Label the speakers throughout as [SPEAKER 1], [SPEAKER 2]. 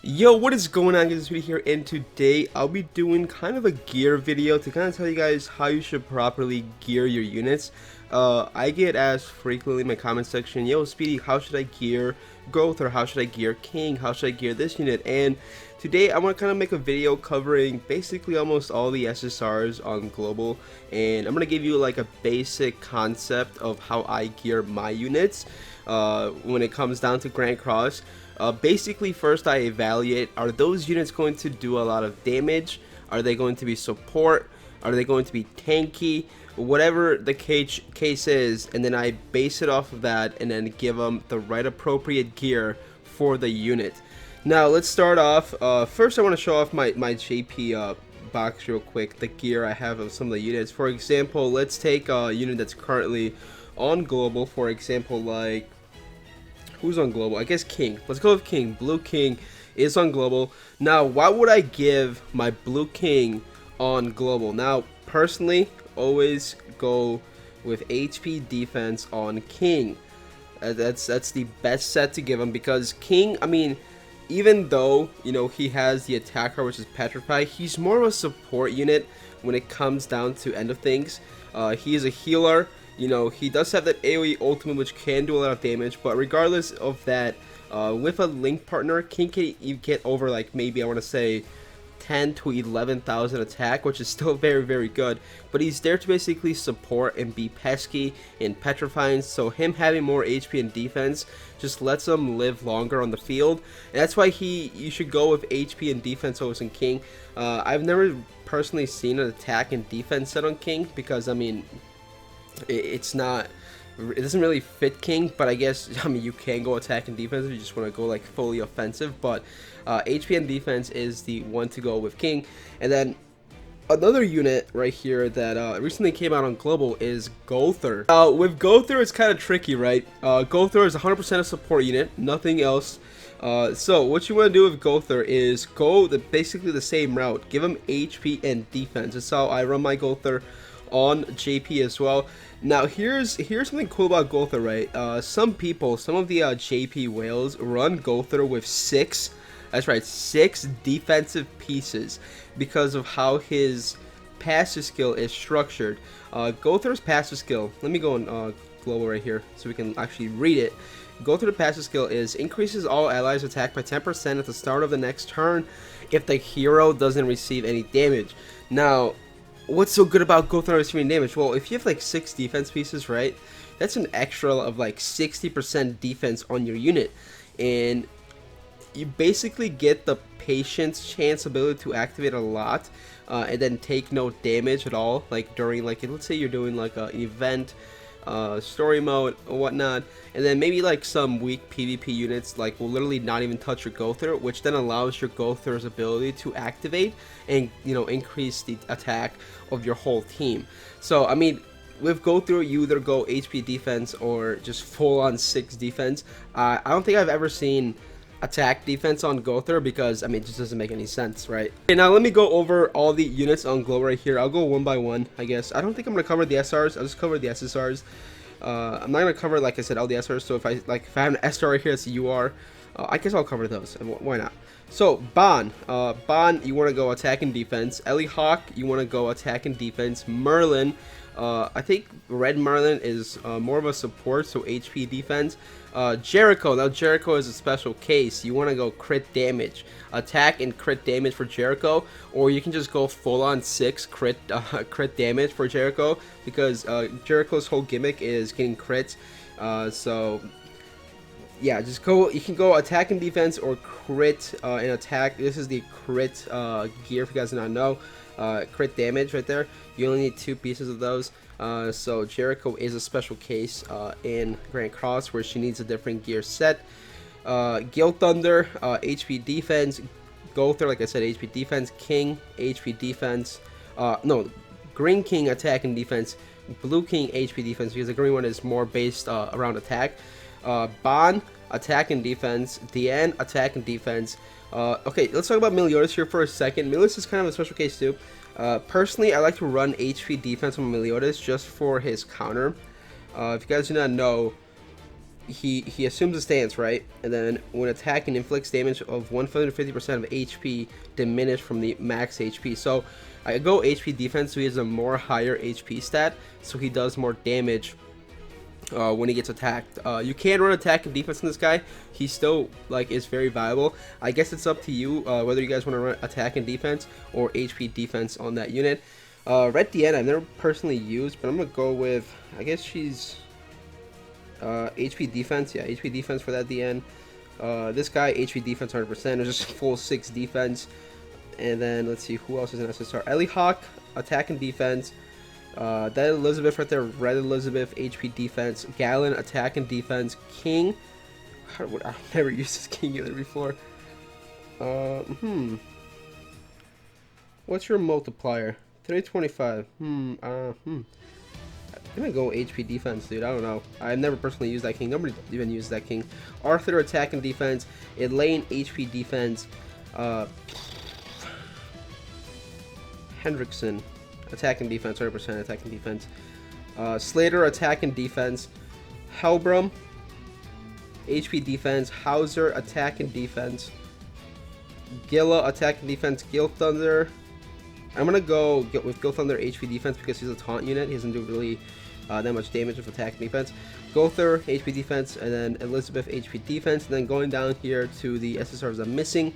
[SPEAKER 1] Yo, what is going on, guys? This video here, and today I'll be doing kind of a gear video to kind of tell you guys how you should properly gear your units. I get asked frequently in my comment section, yo Speedy, how should I gear Growth, or how should I gear King, how should I gear this unit? And today I want to kind of make a video covering basically almost all the SSRs on Global, and I'm going to give you like a basic concept of how I gear my units when it comes down to Grand Cross. Basically, first I evaluate, are those units going to do a lot of damage? Are they going to be support? Are they going to be tanky? Whatever the case is, and then I base it off of that and then give them the right appropriate gear for the unit. Now let's start off. First I want to show off my JP box real quick, the gear I have of some of the units. For example, let's take a unit that's currently on Global, for example, like who's on Global? I guess King. Let's go with King. Blue King is on Global. Now, why would I give my Blue King on Global? Now, personally, always go with HP defense on King. That's the best set to give him, because King, I mean, even though, you know, he has the attacker, which is Petrify, he's more of a support unit when it comes down to end of things. He is a healer. You know, he does have that AoE ultimate, which can do a lot of damage, but regardless of that, with a link partner, King can get over, like, maybe I want to say 10 to 11,000 attack, which is still very, very good. But he's there to basically support and be pesky and petrifying, so him having more HP and defense just lets him live longer on the field. And that's why you should go with HP and defense over King. I've never personally seen an attack and defense set on King, because, I mean, it doesn't really fit King, but I guess, I mean, you can go attack and defense if you just want to go like fully offensive, but HP and defense is the one to go with King. And then another unit right here that recently came out on Global is Gowther. With Gowther, it's kind of tricky, right? Gowther is 100% a support unit, nothing else. So what you want to do with Gowther is go basically the same route. Give him HP and defense. That's how I run my Gowther on JP as well. Now here's something cool about Gowther, right? Some of the JP whales run Gowther with 6, that's right, 6 defensive pieces, because of how his passive skill is structured. Gowther's passive skill, let me go on Global right here so we can actually read it. Gowther's passive skill is increases all allies attack by 10% at the start of the next turn if the hero doesn't receive any damage. Now, what's so good about Gowther receiving damage? Well, if you have like 6 defense pieces, right, that's an extra of like 60% defense on your unit, and you basically get the patience chance ability to activate a lot, and then take no damage at all, like during, like, let's say you're doing like an event, story mode or whatnot, and then maybe like some weak PvP units like will literally not even touch your Gowther, which then allows your Gowther's ability to activate and, you know, increase the attack of your whole team. So I mean, with Gowther, you either go HP defense or just full on 6 defense. I don't think I've ever seen attack defense on Gowther, because I mean, it just doesn't make any sense, right? Okay, now let me go over all the units on Global right here. I'll go one by one, I guess. I don't think I'm gonna cover the SRs. I'll just cover the SSRs. I'm not gonna cover, like I said, all the SRs. So if I have an SR right here, it's a UR. I guess I'll cover those. Why not? So Ban, you want to go attack and defense. Ellie Hawk, you want to go attack and defense. Merlin, I think Red Merlin is more of a support, so HP defense. Jericho, now Jericho is a special case. You want to go crit damage, attack and crit damage for Jericho, or you can just go full on 6 crit damage for Jericho, because Jericho's whole gimmick is getting crits. So yeah, just go. You can go attack and defense or crit and attack. This is the crit gear, if you guys do not know. Crit damage right there. You only need 2 pieces of those. So Jericho is a special case in Grand Cross, where she needs a different gear set. Gil Thunder, HP defense. Gowther, like I said, HP defense. King, HP defense. No, Green King, attack and defense. Blue King, HP defense, because the green one is more based around attack. Ban, attack and defense. Diane, attack and defense. Okay, let's talk about Meliodas here for a second. Meliodas is kind of a special case too. Personally, I like to run HP defense on Meliodas just for his counter. If you guys do not know, he assumes a stance, right? And then when attacking, inflicts damage of 150% of HP diminished from the max HP. So I go HP defense, so he has a more higher HP stat, so he does more damage when he gets attacked. You can run attack and defense on this guy. He still like is very viable. I guess it's up to you whether you guys want to run attack and defense or HP defense on that unit. Red Deanna I've never personally used, but I'm gonna go with, I guess she's HP defense. Yeah, HP defense for that DN. This guy HP defense 100%. It's just full 6 defense. And then let's see who else is an SSR. Ellie Hawk attack and defense. That Elizabeth right there, Red Elizabeth, HP defense. Galen, attack and defense. King, I've never used this King either before. What's your multiplier? 325. I'm gonna go HP defense, dude. I don't know. I've never personally used that King. Nobody even used that King. Arthur, attack and defense. Elaine, HP defense. Hendrickson, attack and defense, 100% attack and defense. Slater, attack and defense. Helbram, HP defense. Hauser, attack and defense. Gilla, attack and defense. Gil Thunder. I'm gonna go with Gil Thunder HP defense because he's a taunt unit. He doesn't do really that much damage with attack and defense. Gother, HP defense, and then Elizabeth, HP defense. And then going down here to the SSRs I'm missing,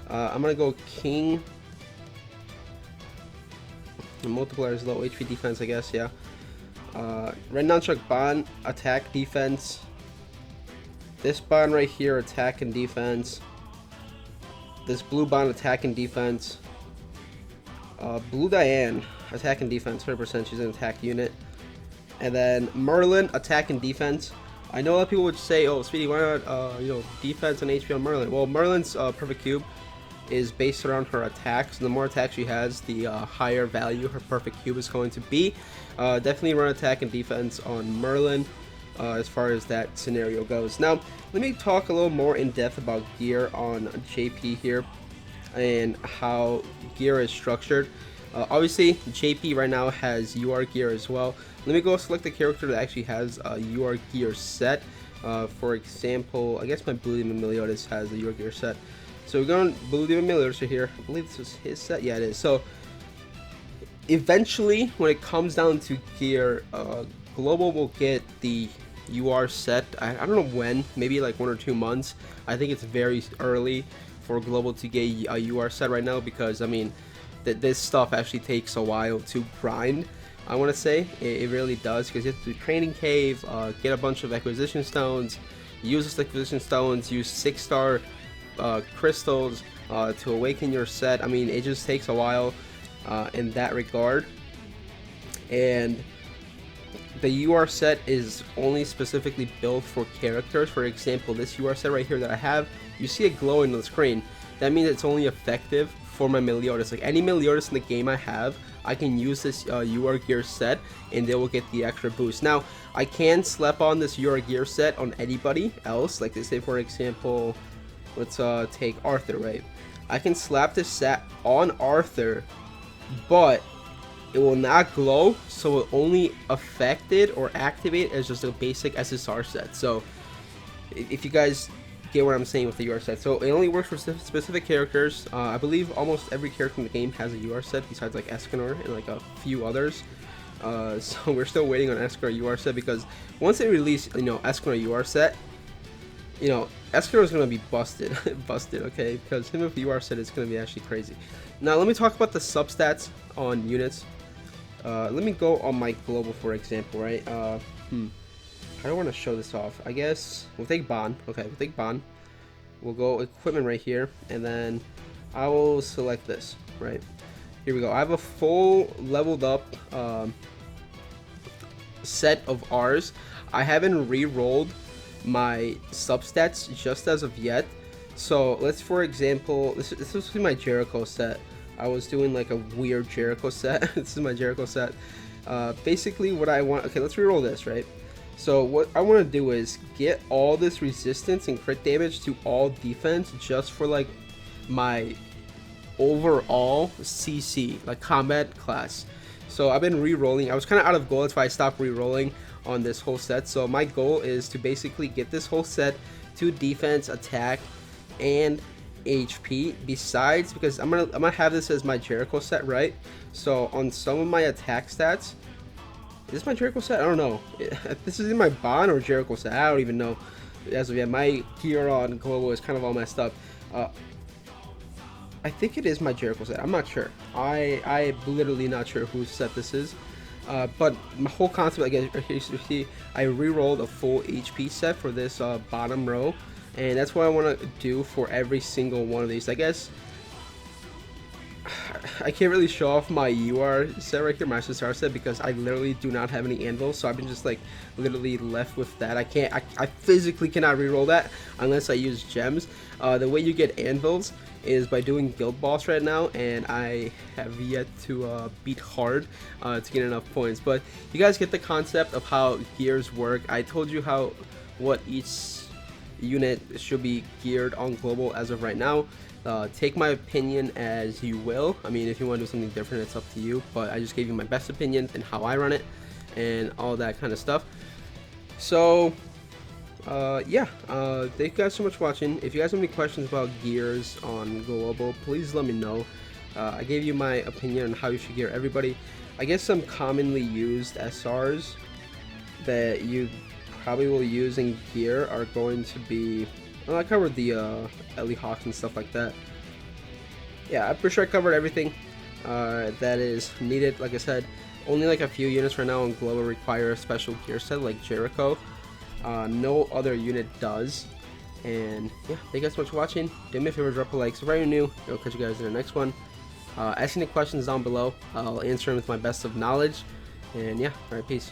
[SPEAKER 1] I'm gonna go King. The multiplier is low, HP defense, I guess, yeah. Red Nunchuck Bond, attack defense. This Bond right here, attack and defense. This blue Bond, attack and defense. Blue Diane, attack and defense, 100%, she's an attack unit. And then Merlin, attack and defense. I know a lot of people would say, oh, Speedy, why not, defense and HP on Merlin? Well, Merlin's perfect cube is based around her attacks. The more attacks she has, the higher value her perfect cube is going to be. Definitely run attack and defense on Merlin as far as that scenario goes. Now, let me talk a little more in depth about gear on JP here and how gear is structured. Obviously, JP right now has UR gear as well. Let me go select a character that actually has a UR gear set. For example, I guess my Blue Demon Meliodas has a UR gear set. So we're going Blue Demon Meliodas right here. I believe this is his set. Yeah, it is. So eventually, when it comes down to gear, Global will get the UR set. I don't know when, maybe like 1 or 2 months. I think it's very early for Global to get a UR set right now because, I mean, this stuff actually takes a while to grind. I want to say it really does because you have to do Training Cave, get a bunch of acquisition stones, use those acquisition stones, use 6-star crystals to awaken your set. I mean, it just takes a while in that regard. And the UR set is only specifically built for characters. For example, this UR set right here that I have, you see it glowing on the screen. That means it's only effective for my Meliodas. Like any Meliodas in the game I have, I can use this UR gear set and they will get the extra boost. Now, I can slap on this UR gear set on anybody else. Like, say for example, let's take Arthur, right? I can slap this set on Arthur, but it will not glow, so it only affected or activate as just a basic SSR set. So if you guys get what I'm saying with the UR set, so it only works for specific characters. I believe almost every character in the game has a UR set besides like Escanor and like a few others. So we're still waiting on Escanor UR set because once they release, Escanor UR set, Escanor is gonna be busted, okay? Because him with the UR set is gonna be actually crazy. Now let me talk about the substats on units. Let me go on my Global, for example, right? I don't want to show this off. I guess we'll take Bond. Okay, we'll take Bond. We'll go equipment right here, and then I will select this. Right here we go. I have a full leveled up set of R's. I haven't re-rolled my substats just as of yet. So let's, for example, this was my Jericho set. I was doing like a weird Jericho set. This is my Jericho set. Basically, what I want. Okay, let's re-roll this, right? So what I want to do is get all this resistance and crit damage to all defense just for like my overall CC, like combat class. So I've been re-rolling. I was kind of out of gold, that's why I stopped re-rolling. on this whole set. So my goal is to basically get this whole set to defense, attack, and HP. Besides, because I'm gonna have this as my Jericho set, right? So on some of my attack stats, is this my Jericho set? I don't know. This is in my Bond or Jericho set. I don't even know. As of yet, my gear on global is kind of all messed up. I think it is my Jericho set. I'm not sure. I'm literally not sure whose set this is. But my whole concept, again, you see, I re-rolled a full HP set for this bottom row, and that's what I want to do for every single one of these. I guess I can't really show off my UR set right here, my SSR set, because I literally do not have any anvils, so I've been just like literally left with that. I physically cannot re-roll that unless I use gems. The way you get anvils is by doing guild boss right now, and I have yet to beat hard to get enough points. But you guys get the concept of how gears work. I told you what each unit should be geared on global as of right now. Take my opinion as you will. I mean, if you want to do something different, it's up to you, but I just gave you my best opinion and how I run it and all that kind of stuff. So yeah, thank you guys so much for watching. If you guys have any questions about gears on global, please let me know. I gave you my opinion on how you should gear everybody. I guess some commonly used SRs that you probably will use in gear are going to be, well, I covered the Ellie Hawks and stuff like that. Yeah, I'm pretty sure I covered everything that is needed. Like I said, only like a few units right now on global require a special gear set like Jericho. No other unit does. And yeah, thank you guys so much for watching. Do me a favor, drop a like, subscribe if you're new. I'll catch you guys in the next one. Ask any questions down below. I'll answer them with my best of knowledge. And yeah, alright, peace.